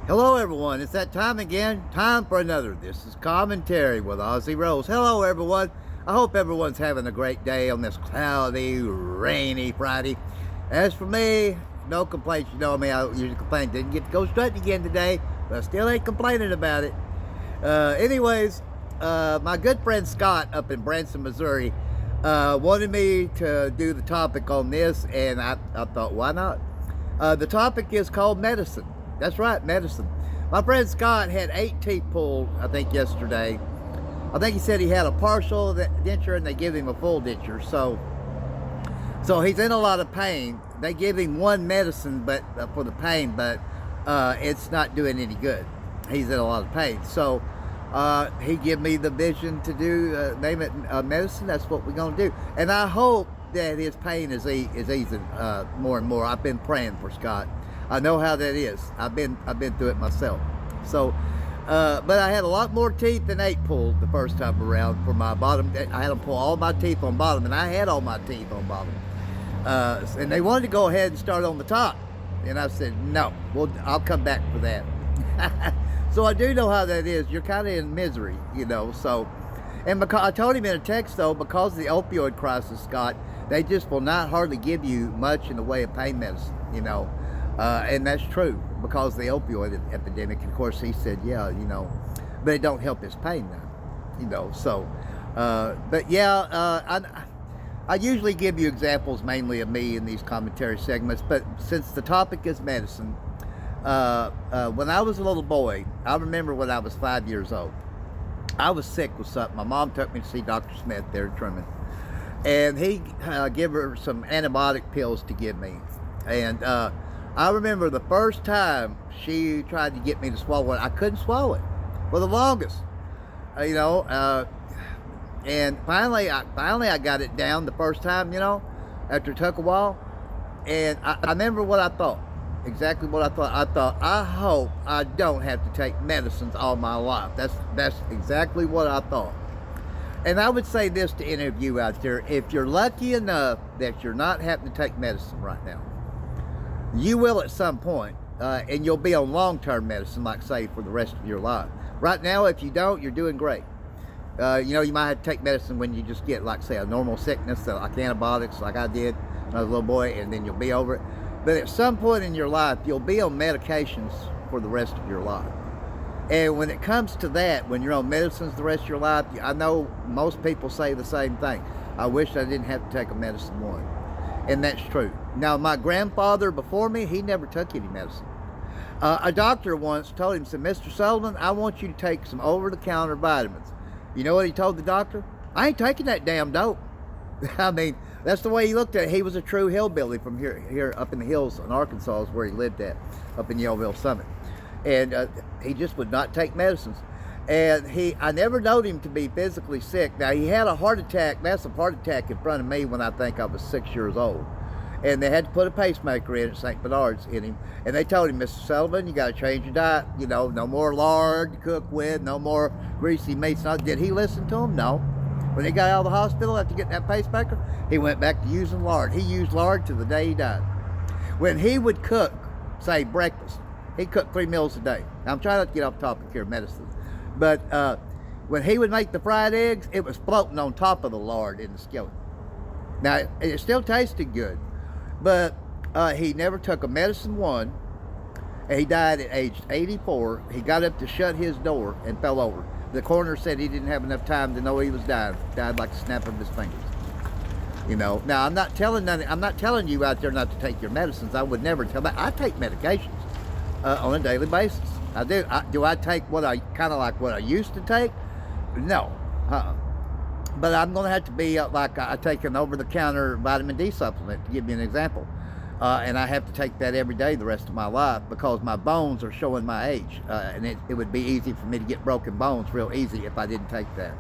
Hello everyone, it's that time again, time for another. This is Commentary with Ozzy Rose. Hello everyone, I hope everyone's having a great day on this cloudy, rainy Friday. As for me, no complaints. You know me, I usually complain, didn't get to go strutting again today, but I still ain't complaining about it. Anyways, my good friend Scott up in Branson, Missouri, wanted me to do the topic on this, and I thought, why not? The topic is called medicine. That's right, medicine. My friend Scott had 8 teeth pulled, I think, yesterday. I think he said he had a partial denture and they give him a full denture. So he's in a lot of pain. They give him one medicine for the pain, but it's not doing any good. He's in a lot of pain. So he gave me the vision to do, name it medicine. That's what we're going to do. And I hope that his pain is easing more and more. I've been praying for Scott. I know how that is. I've been through it myself. So, but I had a lot more teeth than 8 pulled the first time around for my bottom. I had them pull all my teeth on bottom, and I had all my teeth on bottom. And they wanted to go ahead and start on the top, and I said no. Well, I'll come back for that. So I do know how that is. You're kind of in misery, you know. So, and because I told him in a text though, because of the opioid crisis, Scott, they just will not hardly give you much in the way of pain medicine, you know. And that's true because of the opioid epidemic. And of course, he said, yeah, you know, but it don't help his pain now, you know. So, but yeah, I usually give you examples mainly of me in these commentary segments. But since the topic is medicine, when I was a little boy, I remember when I was 5 years old, I was sick with something. My mom took me to see Dr. Smith there in Truman, and he gave her some antibiotic pills to give me, and I remember the first time she tried to get me to swallow it, I couldn't swallow it for the longest, you know, and finally I got it down the first time, you know, after it took a while, and I remember what I thought, exactly what I thought. I thought, I hope I don't have to take medicines all my life. That's exactly what I thought. And I would say this to any of you out there, if you're lucky enough that you're not having to take medicine right now, you will at some point, and you'll be on long-term medicine, like say, for the rest of your life. Right now, if you don't, you're doing great. You know, you might have to take medicine when you just get, like say, a normal sickness, like antibiotics, like I did when I was a little boy, and then you'll be over it. But at some point in your life, you'll be on medications for the rest of your life. And when it comes to that, when you're on medicines the rest of your life, I know most people say the same thing. I wish I didn't have to take a medicine one. And that's true. Now, my grandfather before me, he never took any medicine. A doctor once told him, said, Mr. Sullivan, I want you to take some over-the-counter vitamins. You know what he told the doctor? I ain't taking that damn dope. I mean, that's the way he looked at it. He was a true hillbilly from here up in the hills in Arkansas is where he lived at, up in Yellville Summit. And he just would not take medicines. And I never known him to be physically sick. Now, he had a heart attack, massive heart attack in front of me when I think I was 6 years old. And they had to put a pacemaker in at St. Bernard's in him. And they told him, Mr. Sullivan, you got to change your diet. You know, no more lard to cook with, no more greasy meats. Did he listen to him? No. When he got out of the hospital after getting that pacemaker, he went back to using lard. He used lard to the day he died. When he would cook, say, breakfast, he'd cook 3 meals a day. Now, I'm trying not to get off topic here, medicine. But when he would make the fried eggs, it was floating on top of the lard in the skillet. Now, it still tasted good, but he never took a medicine one, and he died at age 84. He got up to shut his door and fell over. The coroner said he didn't have enough time to know he was dying. Died like a snap of his fingers. You know. Now, I'm not telling you out there not to take your medicines. I would never tell that. I take medications on a daily basis. I do. Do I take what I used to take? No. But I'm going to have to be like I take an over-the-counter vitamin D supplement, to give you an example. And I have to take that every day the rest of my life because my bones are showing my age. And it would be easy for me to get broken bones real easy if I didn't take that.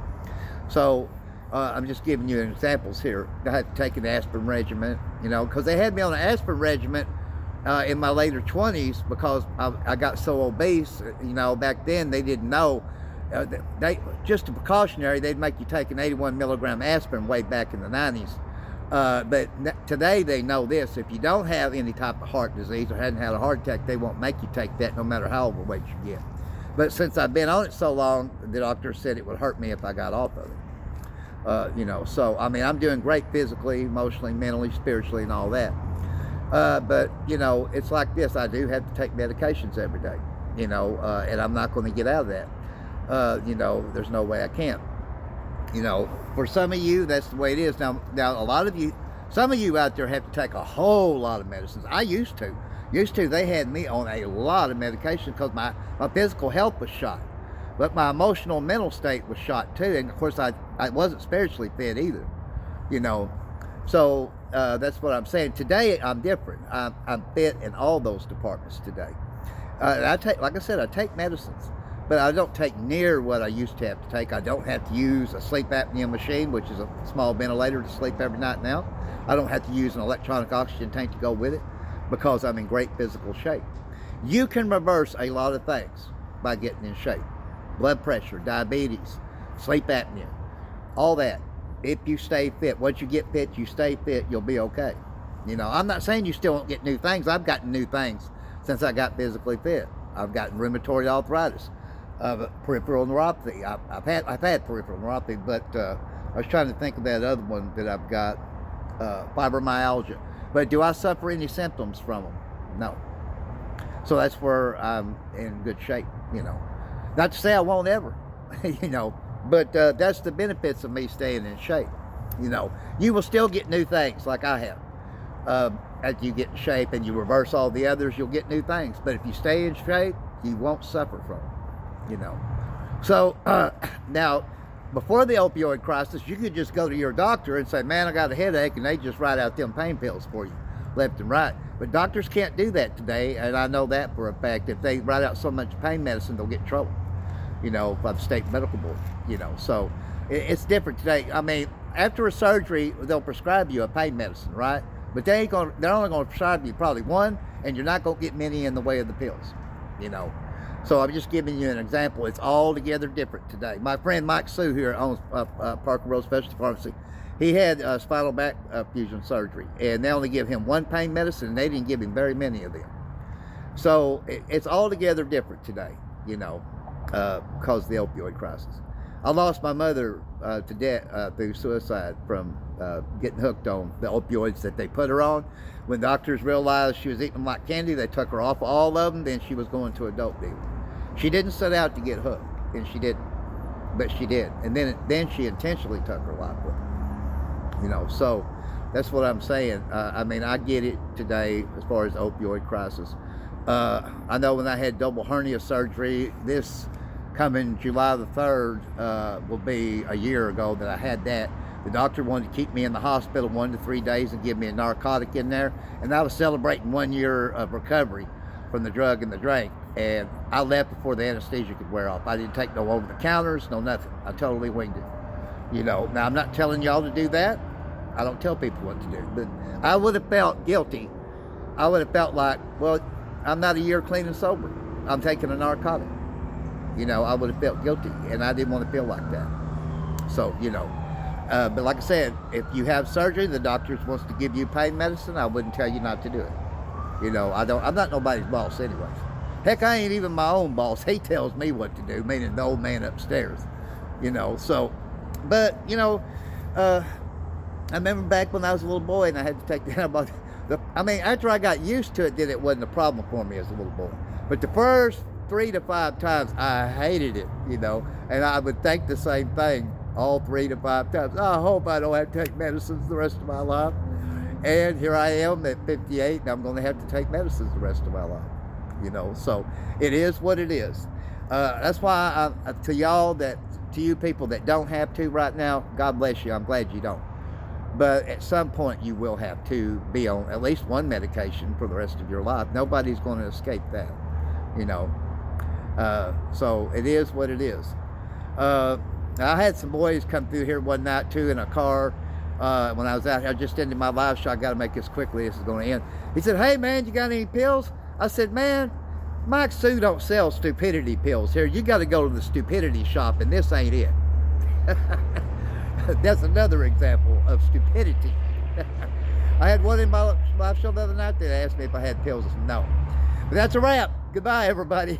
So I'm just giving you examples here. I had to take an aspirin regimen, you know, because they had me on an aspirin regimen in my later 20s because I got so obese. You know, back then they didn't know. They just a precautionary, they'd make you take an 81 milligram aspirin way back in the 90s But today they know this: if you don't have any type of heart disease or hadn't had a heart attack, they won't make you take that no matter how overweight you get. But since I've been on it so long, the doctor said it would hurt me if I got off of it. So I mean, I'm doing great physically, emotionally, mentally, spiritually, and all that. But it's like this: I do have to take medications every day. And I'm not going to get out of that. There's no way I can. For some of you, that's the way it is. Now, a lot of you, some of you out there have to take a whole lot of medicines. I used to. They had me on a lot of medication because my physical health was shot. But my emotional and mental state was shot too. And of course, I wasn't spiritually fit either. So that's what I'm saying. Today, I'm different. I'm fit in all those departments today. Like I said, I take medicines. But I don't take near what I used to have to take. I don't have to use a sleep apnea machine, which is a small ventilator to sleep every night now. I don't have to use an electronic oxygen tank to go with it because I'm in great physical shape. You can reverse a lot of things by getting in shape. Blood pressure, diabetes, sleep apnea, all that. If you stay fit, once you get fit, you stay fit, you'll be okay. I'm not saying you still won't get new things. I've gotten new things since I got physically fit. I've gotten rheumatoid arthritis. Peripheral neuropathy. I've had peripheral neuropathy, but I was trying to think of that other one that I've got, fibromyalgia. But do I suffer any symptoms from them? No. So that's where I'm in good shape. Not to say I won't ever, but that's the benefits of me staying in shape. You will still get new things like I have. As you get in shape and you reverse all the others, you'll get new things. But if you stay in shape, you won't suffer from them. So now, before the opioid crisis, you could just go to your doctor and say, man, I got a headache, and they just write out them pain pills for you left and right. But doctors can't do that today, and I know that for a fact. If they write out so much pain medicine, they'll get in trouble, by the state medical board. So it's different today. I mean, after a surgery, they'll prescribe you a pain medicine, right? But they're only going to prescribe you probably one, and you're not going to get many in the way of the pills. So I'm just giving you an example. It's altogether different today. My friend Mike Sue here owns Parker Road Specialty Pharmacy. He had spinal back fusion surgery, and they only give him one pain medicine, and they didn't give him very many of them. So it's altogether different today, because of the opioid crisis. I lost my mother to death through suicide from getting hooked on the opioids that they put her on. When doctors realized she was eating them like candy, they took her off all of them. Then she was going to a dope dealer. She didn't set out to get hooked, and she didn't, but she did. And then she intentionally took her life with her. So that's what I'm saying. I mean, I get it today as far as the opioid crisis. I know when I had double hernia surgery, this coming July the 3rd will be a year ago that I had that. The doctor wanted to keep me in the hospital 1 to 3 days and give me a narcotic in there. And I was celebrating 1 year of recovery from the drug and the drink. And I left before the anesthesia could wear off. I didn't take no over-the-counters, no nothing. I totally winged it. Now I'm not telling y'all to do that. I don't tell people what to do. But I would have felt guilty. I would have felt like, well, I'm not a year clean and sober. I'm taking a narcotic. I would have felt guilty, and I didn't want to feel like that. So, but like I said, if you have surgery, the doctor wants to give you pain medicine, I wouldn't tell you not to do it. I'm not nobody's boss anyways. Heck, I ain't even my own boss. He tells me what to do, meaning the old man upstairs. So, but, I remember back when I was a little boy and I had to take the antibiotic. After I got used to it, then it wasn't a problem for me as a little boy. But the first 3 to 5 times, I hated it, and I would think the same thing all 3 to 5 times. I hope I don't have to take medicines the rest of my life. And here I am at 58, and I'm going to have to take medicines the rest of my life. So it is what it is. That's why to you people that don't have to right now, God bless you. I'm glad you don't. But at some point, you will have to be on at least one medication for the rest of your life. Nobody's going to escape that, So it is what it is. I had some boys come through here one night, too, in a car. When I was out here, I just ended my live show. I got to make this quickly. This is going to end. He said, hey, man, you got any pills? I said, man, Mike Sue don't sell stupidity pills here. You got to go to the stupidity shop, and this ain't it. That's another example of stupidity. I had one in my live show the other night that asked me if I had pills. I said no. But that's a wrap. Goodbye, everybody.